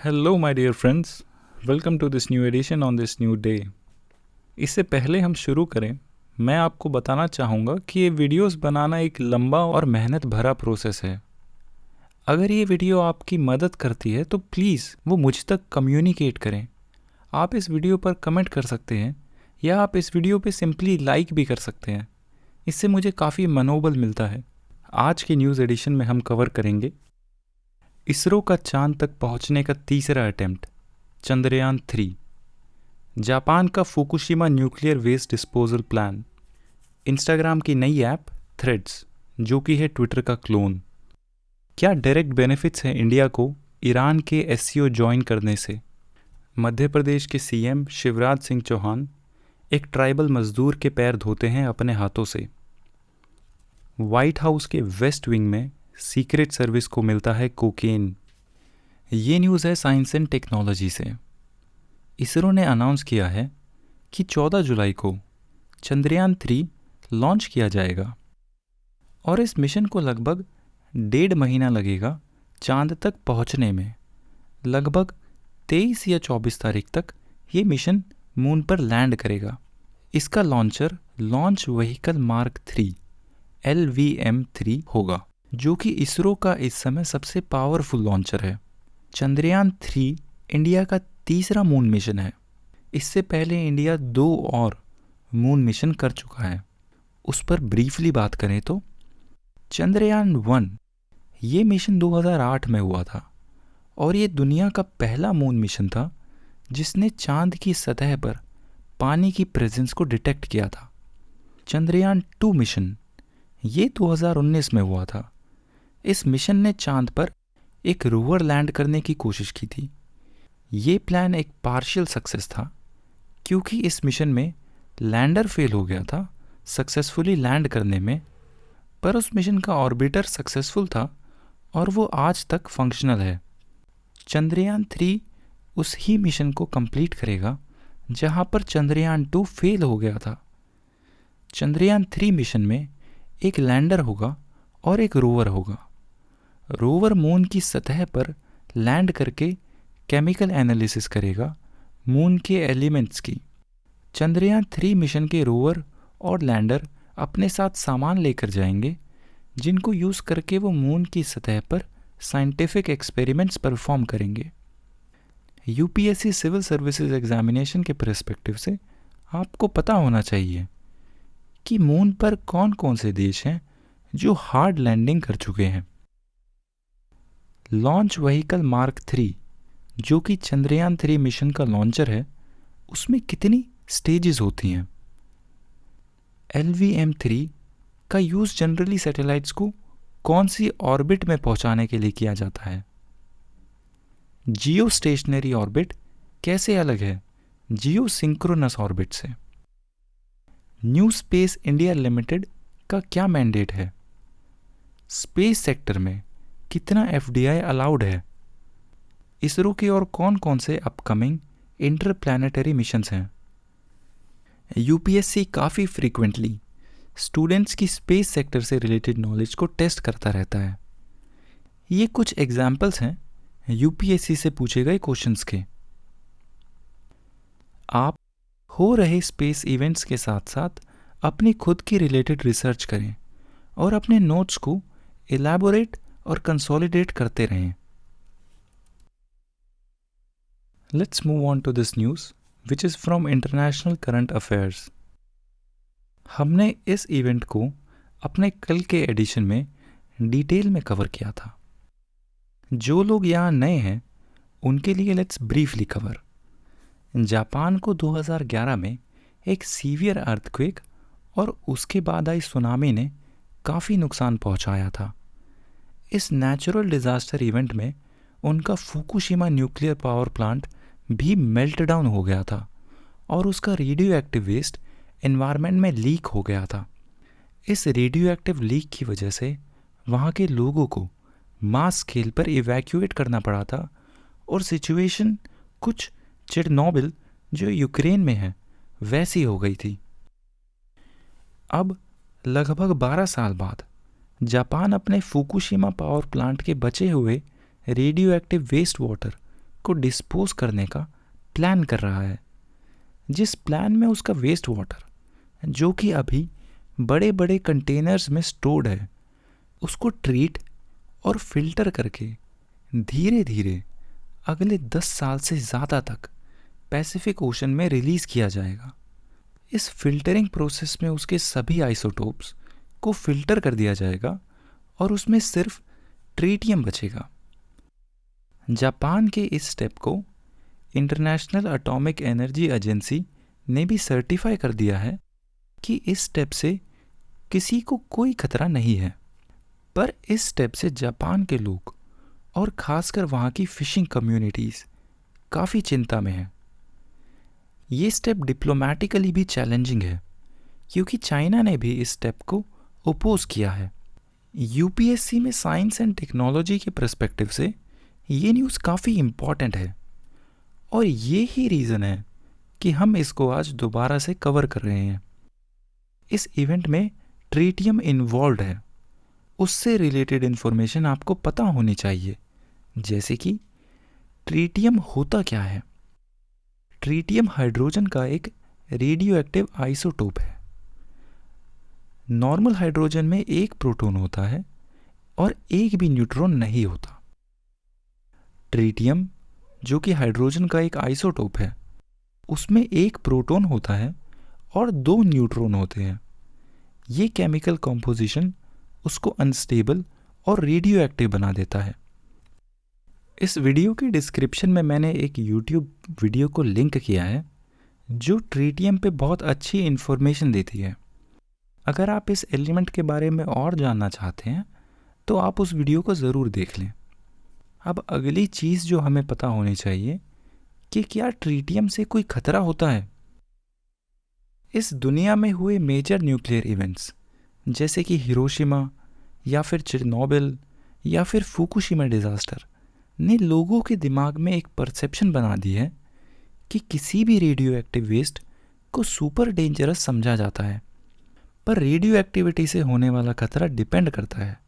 Hello my dear friends, welcome to this new edition on this new day. इससे पहले हम शुरू करें, मैं आपको बताना चाहूँगा कि ये वीडियोस बनाना एक लंबा और मेहनत भरा प्रोसेस है। अगर ये वीडियो आपकी मदद करती है तो प्लीज़ वो मुझ तक कम्युनिकेट करें। आप इस वीडियो पर कमेंट कर सकते हैं या आप इस वीडियो पे सिंपली लाइक भी कर सकते हैं। इससे मुझे काफ़ी मनोबल मिलता है। आज की न्यूज़ एडिशन में हम कवर करेंगे इसरो का चांद तक पहुंचने का तीसरा अटेम्प्ट, चंद्रयान 3, जापान का Fukushima nuclear waste disposal plan, Instagram की नई ऐप थ्रेड्स जो कि है ट्विटर का क्लोन। क्या डायरेक्ट बेनिफिट्स हैं इंडिया को ईरान के एससीओ ज्वाइन करने से? मध्य प्रदेश के सीएम शिवराज सिंह चौहान एक ट्राइबल मजदूर के पैर धोते हैं अपने हाथों से। व्हाइट हाउस के वेस्ट विंग में सीक्रेट सर्विस को मिलता है कोकेन। ये न्यूज़ है साइंस एंड टेक्नोलॉजी से। इसरो ने अनाउंस किया है कि 14 जुलाई को चंद्रयान 3 लॉन्च किया जाएगा और इस मिशन को लगभग 1.5 महीना लगेगा चांद तक पहुंचने में। लगभग 23 या 24 तारीख तक ये मिशन मून पर लैंड करेगा। इसका launcher launch vehicle mark 3 LVM-3 होगा, जो कि इसरो का इस समय सबसे पावरफुल लॉन्चर है। चंद्रयान 3 इंडिया का तीसरा मून मिशन है। इससे पहले इंडिया 2 और मून मिशन कर चुका है। उस पर ब्रीफली बात करें तो चंद्रयान 1 ये मिशन 2008 में हुआ था और ये दुनिया का पहला मून मिशन था जिसने चांद की सतह पर पानी की प्रेजेंस को डिटेक्ट किया था। चंद्रयान 2 मिशन ये 2019 में हुआ था। इस मिशन ने चांद पर एक रोवर लैंड करने की कोशिश की थी। ये प्लान एक पार्शियल सक्सेस था क्योंकि इस मिशन में लैंडर फेल हो गया था सक्सेसफुली लैंड करने में, पर उस मिशन का ऑर्बिटर सक्सेसफुल था और वो आज तक फंक्शनल है। चंद्रयान 3 उस ही मिशन को कंप्लीट करेगा जहां पर चंद्रयान 2 फेल हो गया था। चंद्रयान 3 मिशन में एक लैंडर होगा और एक रोवर होगा। रोवर मून की सतह पर लैंड करके केमिकल एनालिसिस करेगा मून के एलिमेंट्स की। चंद्रयान 3 मिशन के रोवर और लैंडर अपने साथ सामान लेकर जाएंगे जिनको यूज़ करके वो मून की सतह पर साइंटिफिक एक्सपेरिमेंट्स परफॉर्म करेंगे। यूपीएससी सिविल सर्विसेज एग्जामिनेशन के पर्सपेक्टिव से आपको पता होना चाहिए कि मून पर कौन कौन से देश हैं जो हार्ड लैंडिंग कर चुके हैं। लॉन्च व्हीकल मार्क 3 जो कि चंद्रयान 3 मिशन का लॉन्चर है, उसमें कितनी स्टेजेस होती हैं? LVM-3 का यूज़ जनरली सैटेलाइट्स को कौन सी ऑर्बिट में पहुंचाने के लिए किया जाता है? जियो स्टेशनरी ऑर्बिट कैसे अलग है जियो सिंक्रोनस ऑर्बिट से? न्यू स्पेस इंडिया लिमिटेड का क्या मैंडेट है? स्पेस सेक्टर में कितना FDI अलाउड है? इसरो के और कौन कौन से अपकमिंग इंटरप्लैनेटरी मिशंस हैं? यूपीएससी काफ़ी फ्रीक्वेंटली स्टूडेंट्स की स्पेस सेक्टर से रिलेटेड नॉलेज को टेस्ट करता रहता है। ये कुछ एग्जाम्पल्स हैं यूपीएससी से पूछे गए क्वेश्चंस के। आप हो रहे स्पेस इवेंट्स के साथ साथ अपनी खुद की रिलेटेड रिसर्च करें और अपने नोट्स को इलैबोरेट और कंसोलिडेट करते रहें। Let's move on to this news which is from international current affairs. हमने इस इवेंट को अपने कल के एडिशन में डिटेल में कवर किया था। जो लोग यहाँ नए हैं उनके लिए लेट्स ब्रीफली कवर। जापान को 2011 में एक सीवियर अर्थक्वेक और उसके बाद आई सुनामी ने काफ़ी नुकसान पहुँचाया था। इस नेचुरल डिज़ास्टर इवेंट में उनका फुकुशिमा न्यूक्लियर पावर प्लांट भी मेल्ट डाउन हो गया था और उसका रेडियो एक्टिव वेस्ट एनवायरनमेंट में लीक हो गया था। इस रेडियो एक्टिव लीक की वजह से वहाँ के लोगों को मास स्केल पर इवैक्यूएट करना पड़ा था और सिचुएशन कुछ चेरनोबिल जो यूक्रेन में है वैसी हो गई थी। अब लगभग 12 साल बाद जापान अपने फुकुशिमा पावर प्लांट के बचे हुए रेडियो एक्टिव वेस्ट वाटर को डिस्पोज करने का प्लान कर रहा है, जिस प्लान में उसका वेस्ट वाटर जो कि अभी बड़े बड़े कंटेनर्स में स्टोर्ड है उसको ट्रीट और फिल्टर करके धीरे धीरे अगले 10 साल से ज़्यादा तक पैसिफिक ओशन में रिलीज़ किया जाएगा। इस फिल्टरिंग प्रोसेस में उसके सभी आइसोटोप्स को फिल्टर कर दिया जाएगा और उसमें सिर्फ ट्रीटियम बचेगा। जापान के इस स्टेप को इंटरनेशनल एटॉमिक एनर्जी एजेंसी ने भी सर्टिफाई कर दिया है कि इस स्टेप से किसी को कोई खतरा नहीं है। पर इस स्टेप से जापान के लोग और ख़ासकर वहाँ की फ़िशिंग कम्युनिटीज़ काफ़ी चिंता में हैं। ये स्टेप डिप्लोमेटिकली भी चैलेंजिंग है क्योंकि चाइना ने भी इस स्टेप को ओपोज किया है। यूपीएससी में साइंस एंड टेक्नोलॉजी के पर्सपेक्टिव से ये न्यूज़ काफ़ी इम्पॉर्टेंट है और ये ही रीज़न है कि हम इसको आज दोबारा से कवर कर रहे हैं। इस इवेंट में ट्रीटियम इन्वॉल्व है, उससे रिलेटेड इन्फॉर्मेशन आपको पता होनी चाहिए, जैसे कि ट्रीटियम होता क्या है। ट्रीटियम हाइड्रोजन का एक रेडियो एक्टिव आइसोटोप है। नॉर्मल हाइड्रोजन में एक प्रोटॉन होता है और एक भी न्यूट्रॉन नहीं होता। ट्रीटियम जो कि हाइड्रोजन का एक आइसोटोप है उसमें एक प्रोटॉन होता है और 2 न्यूट्रॉन होते हैं। ये केमिकल कॉम्पोजिशन उसको अनस्टेबल और रेडियो एक्टिव बना देता है। इस वीडियो के डिस्क्रिप्शन में मैंने एक यूट्यूब वीडियो को लिंक किया है जो ट्रीटियम पे बहुत अच्छी इन्फॉर्मेशन देती है। अगर आप इस एलिमेंट के बारे में और जानना चाहते हैं तो आप उस वीडियो को ज़रूर देख लें। अब अगली चीज़ जो हमें पता होनी चाहिए कि क्या ट्रीटियम से कोई खतरा होता है। इस दुनिया में हुए मेजर न्यूक्लियर इवेंट्स जैसे कि हिरोशिमा या फिर चिरनोबिल या फिर फुकुशिमा डिज़ास्टर ने लोगों के दिमाग में एक परसेप्शन बना दी है कि किसी भी रेडियो एक्टिव वेस्ट को सुपर डेंजरस समझा जाता है। पर रेडियो एक्टिविटी से होने वाला खतरा डिपेंड करता है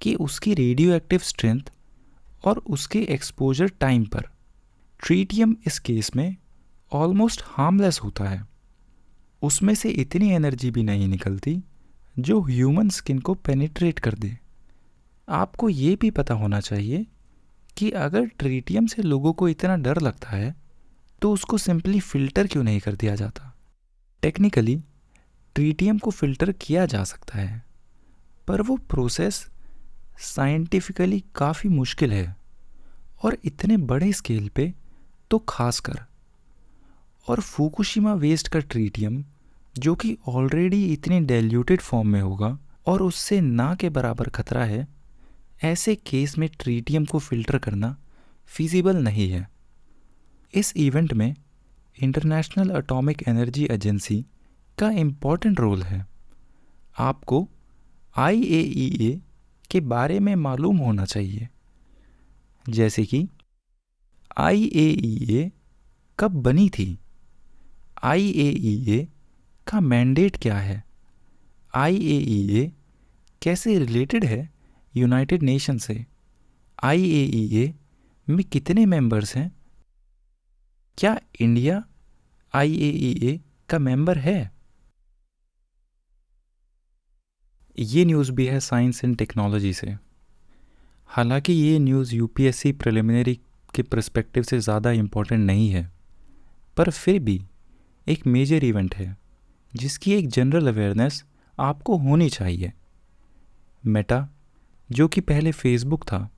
कि उसकी रेडियो एक्टिव स्ट्रेंथ और उसके एक्सपोजर टाइम पर। ट्रीटियम इस केस में ऑलमोस्ट हार्मलेस होता है, उसमें से इतनी एनर्जी भी नहीं निकलती जो ह्यूमन स्किन को पेनिट्रेट कर दे। आपको ये भी पता होना चाहिए कि अगर ट्रीटियम से लोगों को इतना डर लगता है तो उसको सिंपली फ़िल्टर क्यों नहीं कर दिया जाता। टेक्निकली ट्रीटियम को फ़िल्टर किया जा सकता है पर वो प्रोसेस साइंटिफिकली काफ़ी मुश्किल है और इतने बड़े स्केल पे तो खासकर। और फुकुशिमा वेस्ट का ट्रीटियम जो कि ऑलरेडी इतनी डाइल्यूटेड फॉर्म में होगा और उससे ना के बराबर खतरा है, ऐसे केस में ट्रीटियम को फ़िल्टर करना फिजिबल नहीं है। इस इवेंट में इंटरनेशनल एटॉमिक एनर्जी एजेंसी का इम्पॉर्टेंट रोल है। आपको IAEA के बारे में मालूम होना चाहिए, जैसे कि IAEA कब बनी थी, IAEA का मैंडेट क्या है, IAEA कैसे रिलेटेड है यूनाइटेड नेशन से, IAEA में कितने मेंबर्स हैं, क्या इंडिया IAEA का मेंबर है। ये न्यूज़ भी है साइंस एंड टेक्नोलॉजी से। हालांकि ये न्यूज़ यूपीएससी प्रिलिमिनरी के पर्सपेक्टिव से ज़्यादा इम्पोर्टेंट नहीं है, पर फिर भी एक मेजर इवेंट है जिसकी एक जनरल अवेयरनेस आपको होनी चाहिए। मेटा जो कि पहले फेसबुक था,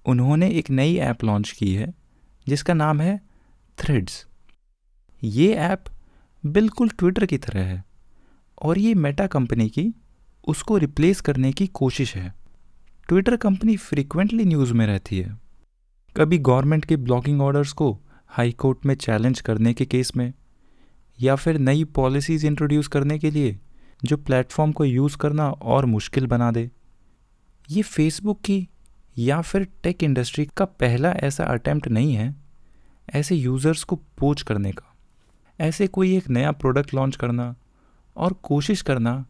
उन्होंने एक नई ऐप लॉन्च की है जिसका नाम है थ्रेड्स। ये ऐप बिल्कुल ट्विटर की तरह है और ये मेटा कंपनी की उसको रिप्लेस करने की कोशिश है। ट्विटर कंपनी फ्रीक्वेंटली न्यूज़ में रहती है, कभी गवर्नमेंट के ब्लॉकिंग ऑर्डर्स को हाई कोर्ट में चैलेंज करने के केस में, या फिर नई पॉलिसीज़ इंट्रोड्यूस करने के लिए जो प्लेटफॉर्म को यूज़ करना और मुश्किल बना दे। ये फेसबुक की या फिर टेक इंडस्ट्री का पहला ऐसा अटेम्प्ट नहीं है ऐसे यूज़र्स को पोच करने का। ऐसे कोई एक नया प्रोडक्ट लॉन्च करना और कोशिश करना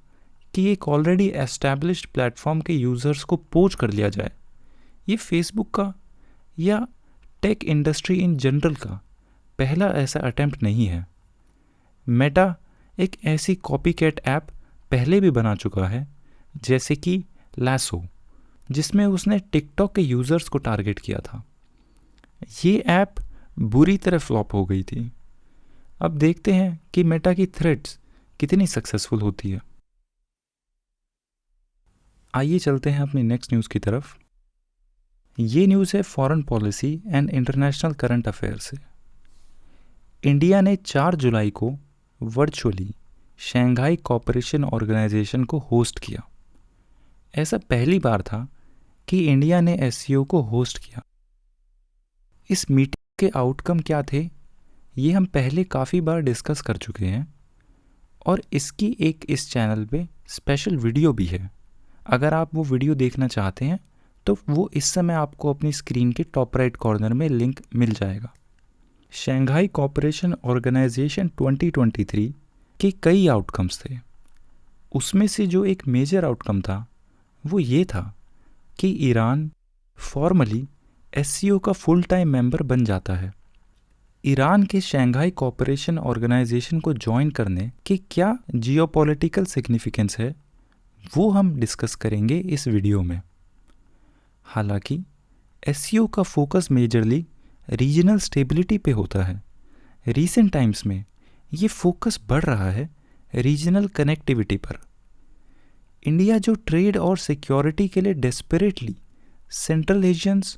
कि एक ऑलरेडी एस्टैब्लिश्ड प्लेटफॉर्म के यूज़र्स को पोच कर लिया जाए, ये फेसबुक का या टेक इंडस्ट्री इन जनरल का पहला ऐसा अटेम्प्ट नहीं है। मेटा एक ऐसी कॉपीकैट ऐप पहले भी बना चुका है, जैसे कि लैसो, जिसमें उसने टिकटॉक के यूज़र्स को टारगेट किया था। ये ऐप बुरी तरह फ्लॉप हो गई थी। अब देखते हैं कि मेटा की थ्रेड्स कितनी सक्सेसफुल होती है। आइए चलते हैं अपनी नेक्स्ट न्यूज़ की तरफ। ये न्यूज़ है foreign policy and international current affair से। इंडिया ने 4 जुलाई को वर्चुअली शंघाई कोऑपरेशन ऑर्गेनाइजेशन को होस्ट किया। ऐसा पहली बार था कि इंडिया ने एससीओ को होस्ट किया। इस मीटिंग के आउटकम क्या थे, ये हम पहले काफ़ी बार डिस्कस कर चुके हैं और इसकी एक इस चैनल पे स्पेशल वीडियो भी है। अगर आप वो वीडियो देखना चाहते हैं तो वो इस समय आपको अपनी स्क्रीन के टॉप राइट कॉर्नर में लिंक मिल जाएगा। शंघाई कोऑपरेशन ऑर्गेनाइजेशन 2023 के कई आउटकम्स थे। उसमें से जो एक मेजर आउटकम था वो ये था कि ईरान फॉर्मली एससीओ का फुल टाइम मेंबर बन जाता है। ईरान के शंघाई कोऑपरेशन ऑर्गेनाइजेशन को ज्वाइन करने की क्या जियोपॉलिटिकल सिग्निफिकेंस है, वो हम डिस्कस करेंगे इस वीडियो में। हालांकि एससीओ का फोकस मेजरली रीजनल स्टेबिलिटी पे होता है। रीसेंट टाइम्स में ये फोकस बढ़ रहा है रीजनल कनेक्टिविटी पर। इंडिया जो ट्रेड और सिक्योरिटी के लिए डेस्परेटली सेंट्रल एशियंस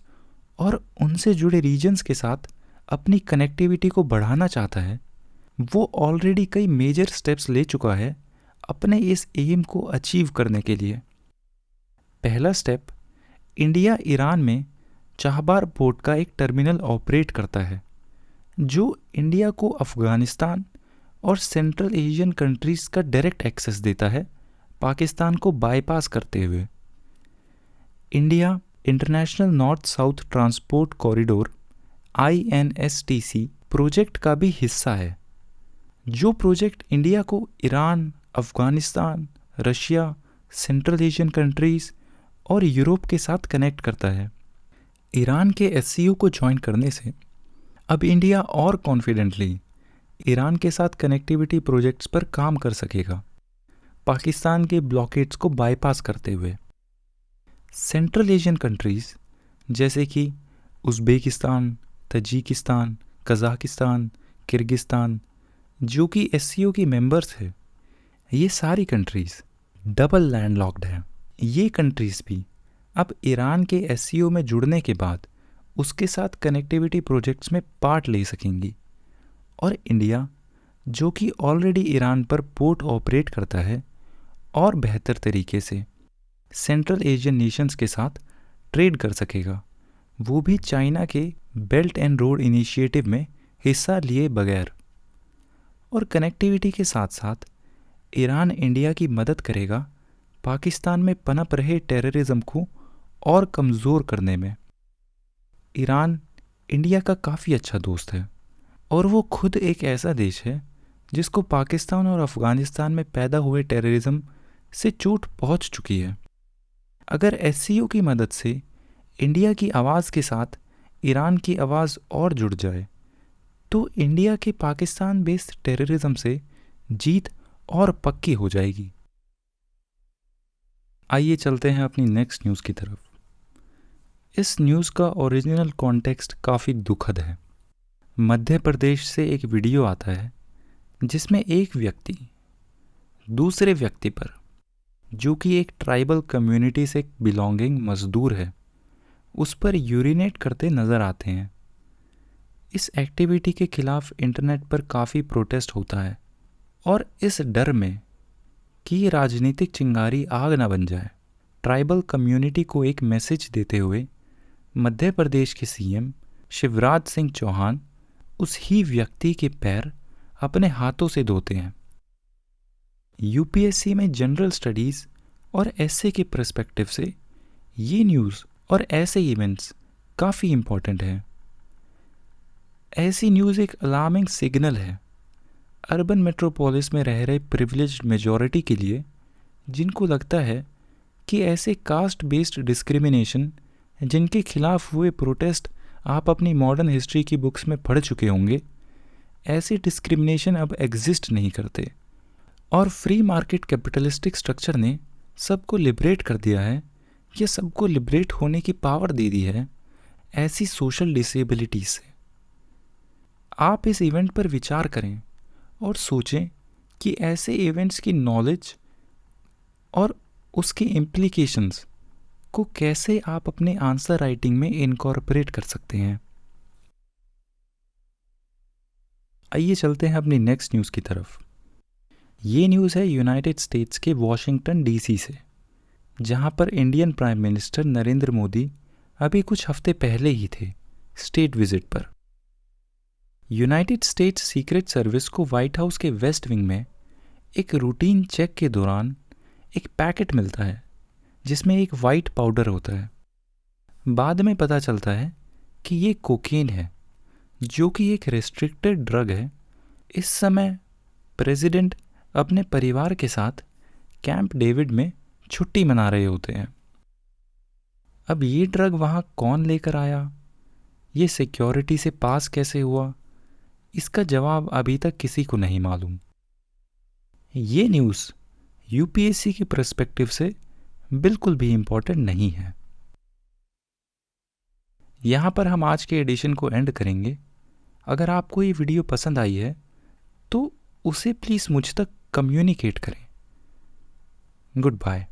और उनसे जुड़े रीजन्स के साथ अपनी कनेक्टिविटी को बढ़ाना चाहता है, वो ऑलरेडी कई मेजर स्टेप्स ले चुका है अपने इस एम को अचीव करने के लिए। पहला स्टेप, इंडिया ईरान में चाहबार पोर्ट का एक टर्मिनल ऑपरेट करता है, जो इंडिया को अफ़गानिस्तान और सेंट्रल एशियन कंट्रीज़ का डायरेक्ट एक्सेस देता है, पाकिस्तान को बाईपास करते हुए। India international north south transport corridor INSTC project का भी हिस्सा है, जो प्रोजेक्ट इंडिया को Iran, Afghanistan, Russia, central Asian countries और यूरोप के साथ कनेक्ट करता है। ईरान के एससीओ को ज्वाइन करने से अब इंडिया और कॉन्फिडेंटली ईरान के साथ कनेक्टिविटी प्रोजेक्ट्स पर काम कर सकेगा, पाकिस्तान के ब्लॉकेड्स को बाईपास करते हुए। सेंट्रल एशियन कंट्रीज़ जैसे कि उज़्बेकिस्तान, तजिकिस्तान, कज़ाकिस्तान, किर्गिस्तान, जो कि एससीओ की मेंबर्स है, ये सारी कंट्रीज़ डबल लैंडलॉक्ड हैं। ये कंट्रीज़ भी अब ईरान के एससीओ में जुड़ने के बाद उसके साथ कनेक्टिविटी प्रोजेक्ट्स में पार्ट ले सकेंगी। और इंडिया, जो कि ऑलरेडी ईरान पर पोर्ट ऑपरेट करता है, और बेहतर तरीके से सेंट्रल एशियन नेशंस के साथ ट्रेड कर सकेगा, वो भी चाइना के बेल्ट एंड रोड इनिशिएटिव में हिस्सा लिए बगैर। और कनेक्टिविटी के साथ साथ ईरान इंडिया की मदद करेगा पाकिस्तान में पनप रहे टेररिज्म को और कमज़ोर करने में। ईरान इंडिया का काफ़ी अच्छा दोस्त है और वो खुद एक ऐसा देश है जिसको पाकिस्तान और अफ़गानिस्तान में पैदा हुए टेररिज्म से चोट पहुंच चुकी है। अगर एससीओ की मदद से इंडिया की आवाज़ के साथ ईरान की आवाज़ और जुड़ जाए, तो इंडिया के पाकिस्तान बेस्ड टेररिज्म से जीत और पक्की हो जाएगी। आइए चलते हैं अपनी नेक्स्ट न्यूज़ की तरफ। इस न्यूज़ का ओरिजिनल कॉन्टेक्स्ट काफ़ी दुखद है। मध्य प्रदेश से एक वीडियो आता है जिसमें एक व्यक्ति दूसरे व्यक्ति पर, जो कि एक ट्राइबल कम्युनिटी से बिलोंगिंग मजदूर है, उस पर यूरिनेट करते नज़र आते हैं। इस एक्टिविटी के खिलाफ इंटरनेट पर काफ़ी प्रोटेस्ट होता है और इस डर में कि ये राजनीतिक चिंगारी आग ना बन जाए, ट्राइबल कम्युनिटी को एक मैसेज देते हुए मध्य प्रदेश के सीएम शिवराज सिंह चौहान उस ही व्यक्ति के पैर अपने हाथों से धोते हैं। यूपीएससी में जनरल स्टडीज़ और एसए के पर्सपेक्टिव से ये न्यूज़ और ऐसे इवेंट्स काफ़ी इम्पॉर्टेंट है। ऐसी न्यूज़ एक अलार्मिंग सिग्नल है अर्बन मेट्रोपोलिस में रह रहे प्रिविलेज्ड मेजॉरिटी के लिए, जिनको लगता है कि ऐसे कास्ट बेस्ड डिस्क्रिमिनेशन जिनके खिलाफ हुए प्रोटेस्ट आप अपनी मॉडर्न हिस्ट्री की बुक्स में पढ़ चुके होंगे, ऐसे डिस्क्रिमिनेशन अब एग्जिस्ट नहीं करते और फ्री मार्केट कैपिटलिस्टिक स्ट्रक्चर ने सबको लिबरेट कर दिया है। ये सबको लिबरेट होने की पावर दे दी है ऐसी सोशल डिसेबिलिटी से। आप इस इवेंट पर विचार करें और सोचें कि ऐसे इवेंट्स की नॉलेज और उसके इम्प्लीकेशंस को कैसे आप अपने आंसर राइटिंग में इनकॉर्पोरेट कर सकते हैं। आइए चलते हैं अपनी नेक्स्ट न्यूज़ की तरफ। ये न्यूज़ है यूनाइटेड स्टेट्स के वॉशिंगटन डीसी से, जहां पर Indian prime minister Narendra Modi अभी कुछ हफ्ते पहले ही थे स्टेट विजिट पर। यूनाइटेड स्टेट्स सीक्रेट सर्विस को व्हाइट हाउस के वेस्ट विंग में एक रूटीन चेक के दौरान एक पैकेट मिलता है जिसमें एक वाइट पाउडर होता है। बाद में पता चलता है कि ये कोकेन है, जो कि एक रेस्ट्रिक्टेड ड्रग है। इस समय प्रेसिडेंट अपने परिवार के साथ कैंप डेविड में छुट्टी मना रहे होते हैं। अब ये ड्रग वहाँ कौन लेकर आया, ये सिक्योरिटी से पास कैसे हुआ, इसका जवाब अभी तक किसी को नहीं मालूम। ये न्यूज़ यूपीएससी के पर्सपेक्टिव से बिल्कुल भी इम्पोर्टेंट नहीं है। यहाँ पर हम आज के एडिशन को एंड करेंगे। अगर आपको ये वीडियो पसंद आई है तो उसे प्लीज़ मुझ तक कम्युनिकेट करें। Good bye.